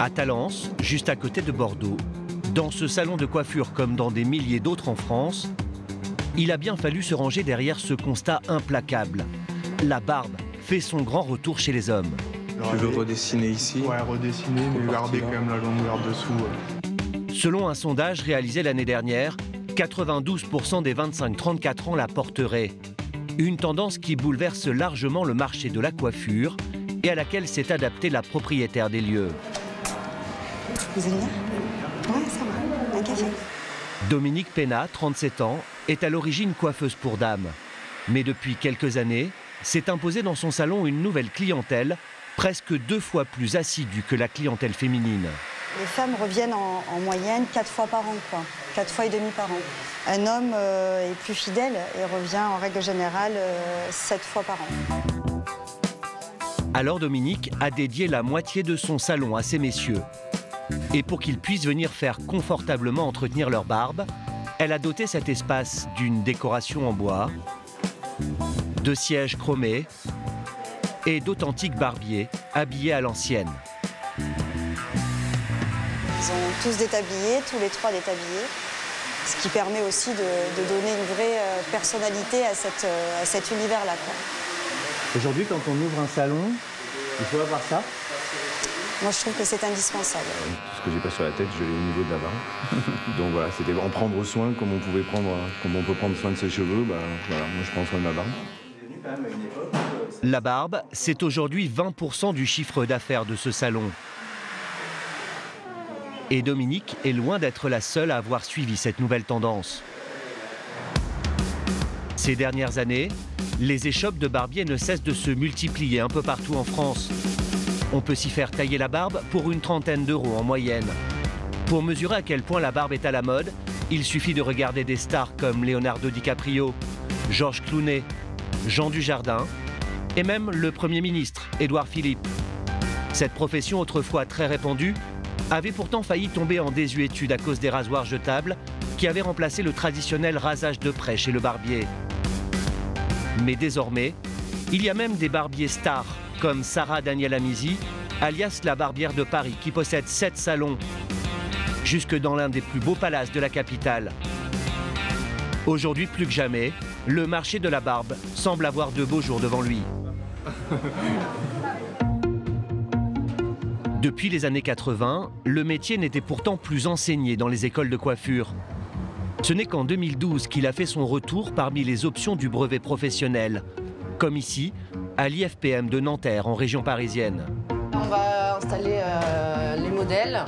À Talence, juste à côté de Bordeaux, dans ce salon de coiffure comme dans des milliers d'autres en France, il a bien fallu se ranger derrière ce constat implacable. La barbe fait son grand retour chez les hommes. Tu veux redessiner ici? Ouais, redessiner, mais garder quand même la longueur dessous. Selon un sondage réalisé l'année dernière, 92% des 25-34 ans la porteraient. Une tendance qui bouleverse largement le marché de la coiffure et à laquelle s'est adaptée la propriétaire des lieux. Vous allez bien? Ouais, ça va. Un café? Dominique Pénat, 37 ans, est à l'origine coiffeuse pour dames. Mais depuis quelques années, s'est imposée dans son salon une nouvelle clientèle, presque 2 fois plus assidue que la clientèle féminine. Les femmes reviennent en moyenne 4 fois par an, quoi. 4 fois et demi par an. Un homme est plus fidèle et revient en règle générale 7 fois par an. Alors Dominique a dédié la moitié de son salon à ces messieurs. Et pour qu'ils puissent venir faire confortablement entretenir leur barbe, elle a doté cet espace d'une décoration en bois, de sièges chromés et d'authentiques barbiers habillés à l'ancienne. Ils ont tous des tabliers, tous les 3 des tabliers, ce qui permet aussi de donner une vraie personnalité à cet univers-là. Aujourd'hui, quand on ouvre un salon, il faut avoir ça. Moi, je trouve que c'est indispensable. Tout ce que j'ai pas sur la tête, je l'ai au niveau de la barbe. Donc voilà, c'était en prendre soin comme on peut prendre soin de ses cheveux. Bah, voilà, moi je prends soin de ma barbe. La barbe, c'est aujourd'hui 20% du chiffre d'affaires de ce salon. Et Dominique est loin d'être la seule à avoir suivi cette nouvelle tendance. Ces dernières années, les échoppes de barbiers ne cessent de se multiplier un peu partout en France. On peut s'y faire tailler la barbe pour une trentaine d'euros en moyenne. Pour mesurer à quel point la barbe est à la mode, il suffit de regarder des stars comme Leonardo DiCaprio, Georges Clooney, Jean Dujardin et même le Premier ministre, Édouard Philippe. Cette profession autrefois très répandue avait pourtant failli tomber en désuétude à cause des rasoirs jetables qui avaient remplacé le traditionnel rasage de près chez le barbier. Mais désormais, il y a même des barbiers stars comme Sarah Daniel Amizi, alias la barbière de Paris, qui possède 7 salons, jusque dans l'un des plus beaux palaces de la capitale. Aujourd'hui, plus que jamais, le marché de la barbe semble avoir de beaux jours devant lui. Depuis les années 80, le métier n'était pourtant plus enseigné dans les écoles de coiffure. Ce n'est qu'en 2012 qu'il a fait son retour parmi les options du brevet professionnel, comme ici, à l'IFPM de Nanterre, en région parisienne. On va installer les modèles.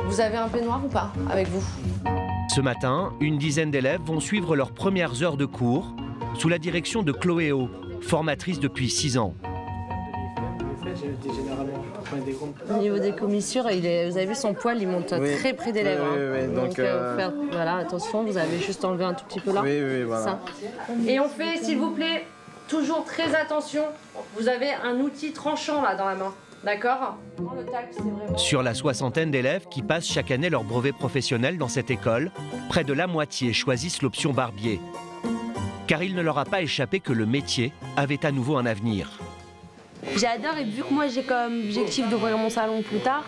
Vous avez un peignoir ou pas avec vous? Ce matin, une dizaine d'élèves vont suivre leurs premières heures de cours sous la direction de Chloé O, formatrice depuis 6 ans. Au niveau des commissures, vous avez vu son poil, il monte très près des lèvres. Oui. Donc voilà, attention, vous avez juste enlevé un tout petit peu là. Oui, voilà. Ça. Et on fait, s'il vous plaît, toujours très attention. Vous avez un outil tranchant là dans la main, d'accord? Sur la soixantaine d'élèves qui passent chaque année leur brevet professionnel dans cette école, près de la moitié choisissent l'option barbier. Car il ne leur a pas échappé que le métier avait à nouveau un avenir. J'adore et vu que moi j'ai comme objectif d'ouvrir mon salon plus tard,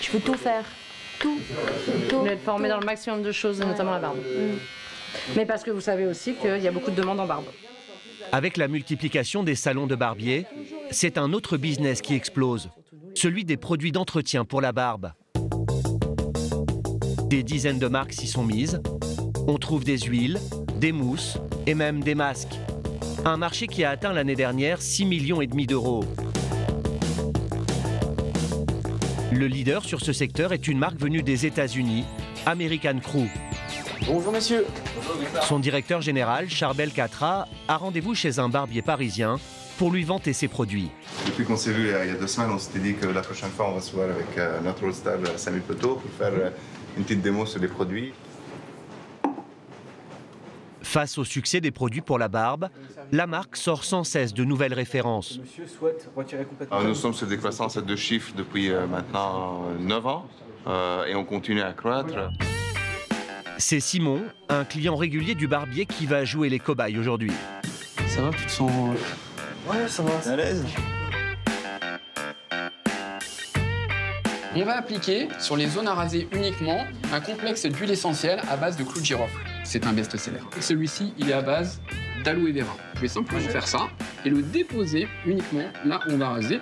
je veux tout faire. Tout. Vous voulez être formé dans le maximum de choses, notamment la barbe. Mais parce que vous savez aussi qu'il y a beaucoup de demandes en barbe. Avec la multiplication des salons de barbiers, c'est un autre business qui explose, celui des produits d'entretien pour la barbe. Des dizaines de marques s'y sont mises. On trouve des huiles, des mousses et même des masques. Un marché qui a atteint l'année dernière 6,5 millions d'euros. Le leader sur ce secteur est une marque venue des États-Unis, American Crew. Bonjour messieurs. Son directeur général, Charbel Catra, a rendez-vous chez un barbier parisien pour lui vanter ses produits. Depuis qu'on s'est vu il y a 2 semaines, on s'était dit que la prochaine fois, on va se voir avec notre all-star Samy Peto pour faire une petite démo sur les produits. Face au succès des produits pour la barbe, la marque sort sans cesse de nouvelles références. Nous sommes sur des croissances à 2 chiffres depuis maintenant 9 ans et on continue à croître. C'est Simon, un client régulier du barbier, qui va jouer les cobayes aujourd'hui. Ça va, tu te sens... Ouais, ça va. T'es à l'aise? On va appliquer sur les zones à raser uniquement un complexe d'huile essentielle à base de clou de girofle. C'est un best-seller. Celui-ci, il est à base d'aloe vera. Je vais simplement faire ça et le déposer uniquement là où on va raser.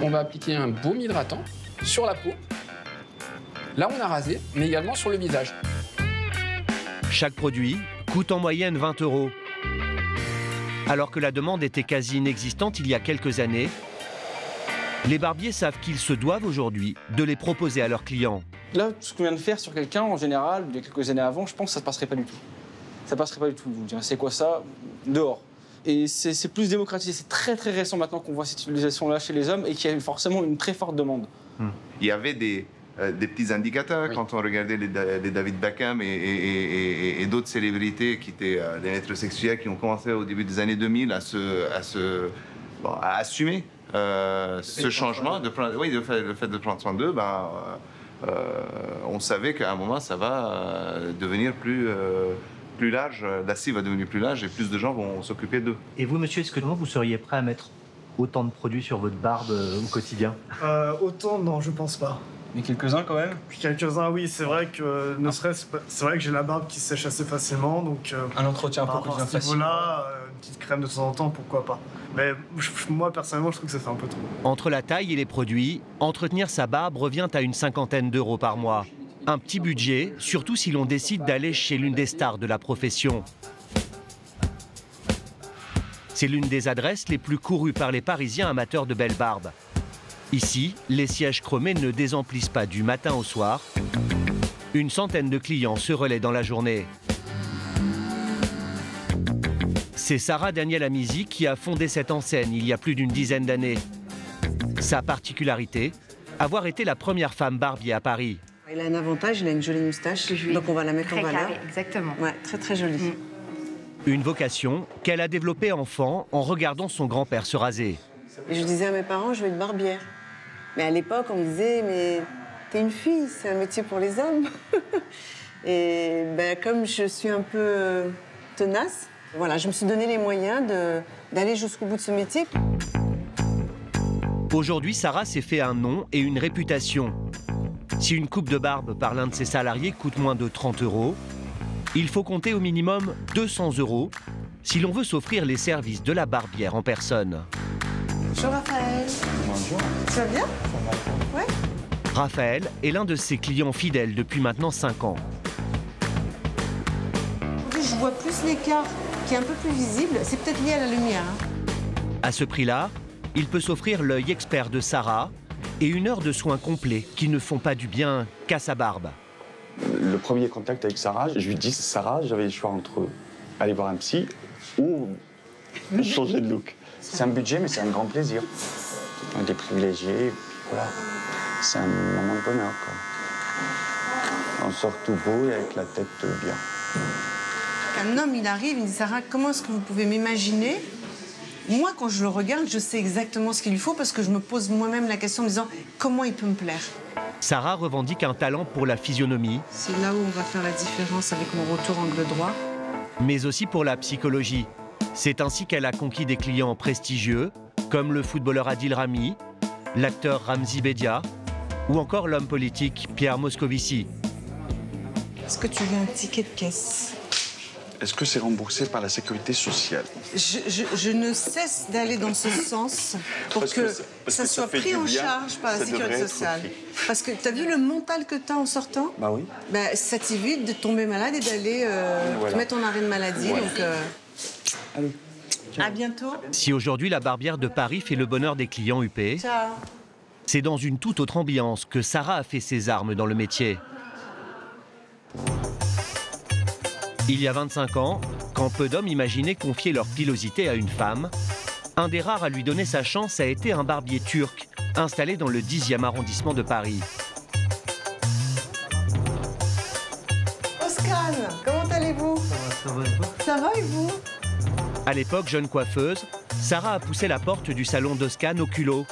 On va appliquer un baume hydratant sur la peau, là où on a rasé, mais également sur le visage. Chaque produit coûte en moyenne 20 €. Alors que la demande était quasi inexistante il y a quelques années, les barbiers savent qu'ils se doivent aujourd'hui de les proposer à leurs clients. Là, ce qu'on vient de faire sur quelqu'un, en général, il y a quelques années avant, je pense que ça ne passerait pas du tout. Ça passerait pas du tout. Vous direz, c'est quoi ça? Dehors. Et c'est plus démocratisé. C'est très très récent maintenant qu'on voit cette utilisation-là chez les hommes et qu'il y a forcément une très forte demande. Il y avait des petits indicateurs quand on regardait les David Beckham et d'autres célébrités qui étaient des maîtres sexuels qui ont commencé au début des années 2000 à assumer ce changement, le fait de prendre soin d'eux. On savait qu'à un moment ça va devenir plus large, la scie va devenir plus large et plus de gens vont s'occuper d'eux. Et vous, monsieur, est-ce que vous seriez prêt à mettre autant de produits sur votre barbe au quotidien? Autant, non, je pense pas. Mais quelques-uns quand même. Quelques-uns, oui, c'est vrai que c'est vrai que j'ai la barbe qui sèche assez facilement, donc un entretien un peu à ce niveau-là, une petite crème de temps en temps, pourquoi pas. Mais moi personnellement, je trouve que ça fait un peu trop. Entre la taille et les produits, entretenir sa barbe revient à une cinquantaine d'euros par mois. Un petit budget, surtout si l'on décide d'aller chez l'une des stars de la profession. C'est l'une des adresses les plus courues par les Parisiens amateurs de belles barbes. Ici, les sièges chromés ne désemplissent pas du matin au soir. Une centaine de clients se relaient dans la journée. C'est Sarah Daniel Amizi qui a fondé cette enseigne il y a plus d'une dizaine d'années. Sa particularité, avoir été la première femme barbier à Paris. Il a un avantage, il a une jolie moustache, donc on va la mettre en valeur. Carré, exactement. Ouais, très très jolie. Une vocation qu'elle a développée enfant en regardant son grand-père se raser. Et je disais à mes parents, je veux être barbière. Mais à l'époque, on me disait, mais t'es une fille, c'est un métier pour les hommes. Et comme je suis un peu tenace, voilà, je me suis donné les moyens d'aller jusqu'au bout de ce métier. Aujourd'hui, Sarah s'est fait un nom et une réputation. Si une coupe de barbe par l'un de ses salariés coûte moins de 30 €, il faut compter au minimum 200 € si l'on veut s'offrir les services de la barbière en personne. Bonjour Raphaël. Bonjour. Tu vas bien? Ouais. Raphaël est l'un de ses clients fidèles depuis maintenant 5 ans. Je vois plus l'écart qui est un peu plus visible. C'est peut-être lié à la lumière. À ce prix-là, il peut s'offrir l'œil expert de Sarah et une heure de soins complets qui ne font pas du bien qu'à sa barbe. Le premier contact avec Sarah, je lui dis, Sarah, j'avais le choix entre aller voir un psy ou changer de look. C'est un budget, mais c'est un grand plaisir. On est privilégiés, voilà. C'est un moment de bonheur, quoi. On sort tout beau et avec la tête bien. Un homme, il arrive, il me dit, Sarah, comment est-ce que vous pouvez m'imaginer? Moi, quand je le regarde, je sais exactement ce qu'il lui faut parce que je me pose moi-même la question en me disant comment il peut me plaire. Sarah revendique un talent pour la physionomie. C'est là où on va faire la différence avec mon retour angle droit. Mais aussi pour la psychologie. C'est ainsi qu'elle a conquis des clients prestigieux, comme le footballeur Adil Rami, l'acteur Ramzi Bedia, ou encore l'homme politique Pierre Moscovici. Est-ce que tu veux un ticket de caisse? Est-ce que c'est remboursé par la sécurité sociale? Je ne cesse d'aller dans ce sens pour que ça soit pris en charge par la sécurité sociale. Parce que tu as vu le mental que tu as en sortant? Bah oui. Bah, ça t'évite de tomber malade et d'aller te mettre en arrêt de maladie. Voilà. Donc, allez. À bientôt. Si aujourd'hui la barbière de Paris fait le bonheur des clients UP, c'est dans une toute autre ambiance que Sarah a fait ses armes dans le métier. Il y a 25 ans, quand peu d'hommes imaginaient confier leur pilosité à une femme, un des rares à lui donner sa chance a été un barbier turc, installé dans le 10e arrondissement de Paris. Oscar, comment allez-vous? Ça va et vous? À l'époque, jeune coiffeuse, Sarah a poussé la porte du salon d'Oscan au culot.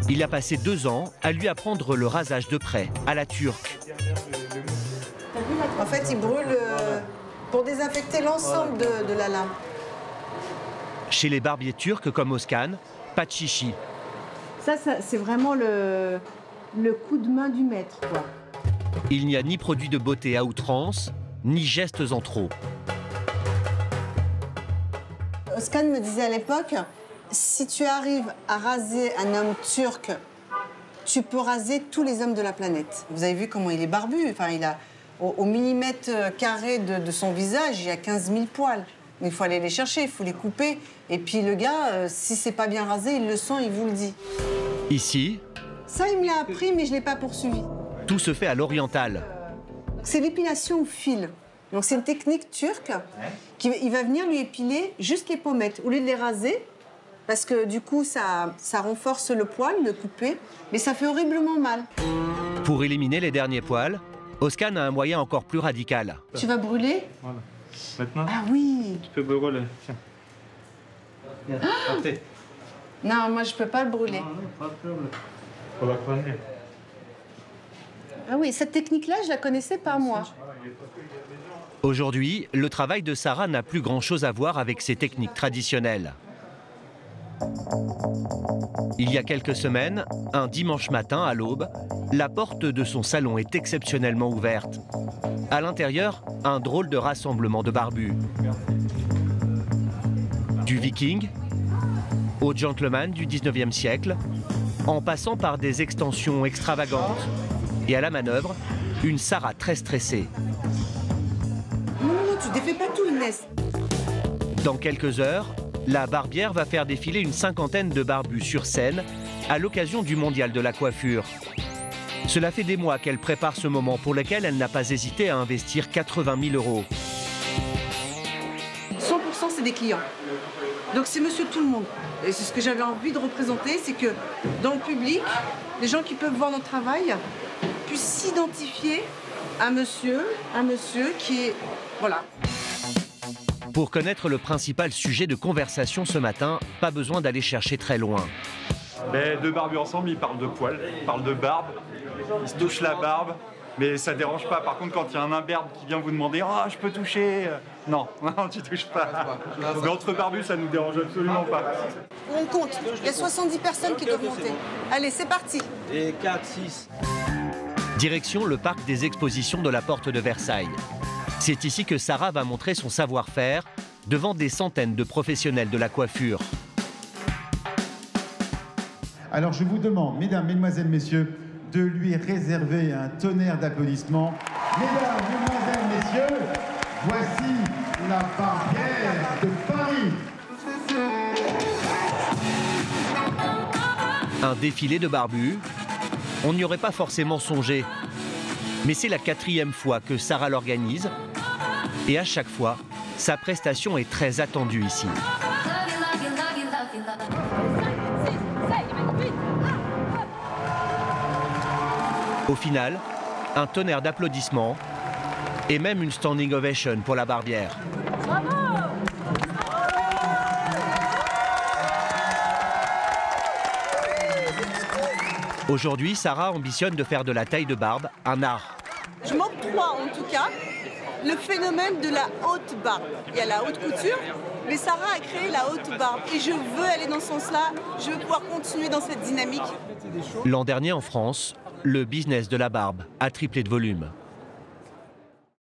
Il a passé 2 ans à lui apprendre le rasage de près, à la turque. En fait, il brûle pour désinfecter l'ensemble de la lame. Chez les barbiers turcs comme Oscan, pas de chichi. Ça c'est vraiment le coup de main du maître, quoi. Il n'y a ni produit de beauté à outrance, ni gestes en trop. Özkan me disait à l'époque, si tu arrives à raser un homme turc, tu peux raser tous les hommes de la planète. Vous avez vu comment il est barbu, enfin, il a, au millimètre carré de son visage, il y a 15 000 poils. Il faut aller les chercher, il faut les couper. Et puis le gars, si c'est pas bien rasé, il le sent, il vous le dit. Ici, ça, il me l'a appris, mais je ne l'ai pas poursuivi. Tout se fait à l'oriental. C'est l'épilation au fil. Donc c'est une technique turque. Il va venir lui épiler juste les pommettes, au lieu de les raser, parce que du coup, ça renforce le poil, le couper, mais ça fait horriblement mal. Pour éliminer les derniers poils, Özkan a un moyen encore plus radical. Tu vas brûler? Voilà. Maintenant, ah oui. Tu peux brûler. Tiens. Ah non, moi je peux pas le brûler. Non, pas de problème. Faut la prendre. Ah oui, cette technique-là, je la connaissais pas moi. Aujourd'hui, le travail de Sarah n'a plus grand-chose à voir avec ses techniques traditionnelles. Il y a quelques semaines, un dimanche matin à l'aube, la porte de son salon est exceptionnellement ouverte. À l'intérieur, un drôle de rassemblement de barbus. Du viking au gentleman du 19e siècle, en passant par des extensions extravagantes. Et à la manœuvre, une Sarah très stressée. Non, tu défais pas tout le nez. Dans quelques heures, la barbière va faire défiler une cinquantaine de barbus sur scène à l'occasion du mondial de la coiffure. Cela fait des mois qu'elle prépare ce moment pour lequel elle n'a pas hésité à investir 80 000 €. 100% c'est des clients. Donc c'est monsieur tout le monde. Et c'est ce que j'avais envie de représenter, c'est que dans le public, les gens qui peuvent voir notre travail puissent s'identifier à monsieur qui est... Voilà. Pour connaître le principal sujet de conversation ce matin, pas besoin d'aller chercher très loin. Mais deux barbus ensemble, ils parlent de poils, ils parlent de barbe, ils se touchent la barbe, mais ça dérange pas. Par contre, quand il y a un imberbe qui vient vous demander « Ah, je peux toucher ?» Non, non, tu touches pas. Mais entre barbus, ça nous dérange absolument pas. On compte, il y a 70 personnes qui doivent monter. Allez, c'est parti. Et 4, 6. Direction le parc des expositions de la Porte de Versailles. C'est ici que Sarah va montrer son savoir-faire devant des centaines de professionnels de la coiffure. Alors je vous demande, mesdames, mesdemoiselles, messieurs, de lui réserver un tonnerre d'applaudissements. Mesdames, mesdemoiselles, messieurs, voici la barbière de Paris. Un défilé de barbus, on n'y aurait pas forcément songé. Mais c'est la 4e fois que Sarah l'organise. Et à chaque fois, sa prestation est très attendue ici. Au final, un tonnerre d'applaudissements et même une standing ovation pour la barbière. Aujourd'hui, Sarah ambitionne de faire de la taille de barbe un art. Je m'octroie en tout cas le phénomène de la haute barbe. Il y a la haute couture, mais Sarah a créé la haute barbe. Et je veux aller dans ce sens-là, je veux pouvoir continuer dans cette dynamique. L'an dernier en France, le business de la barbe a triplé de volume.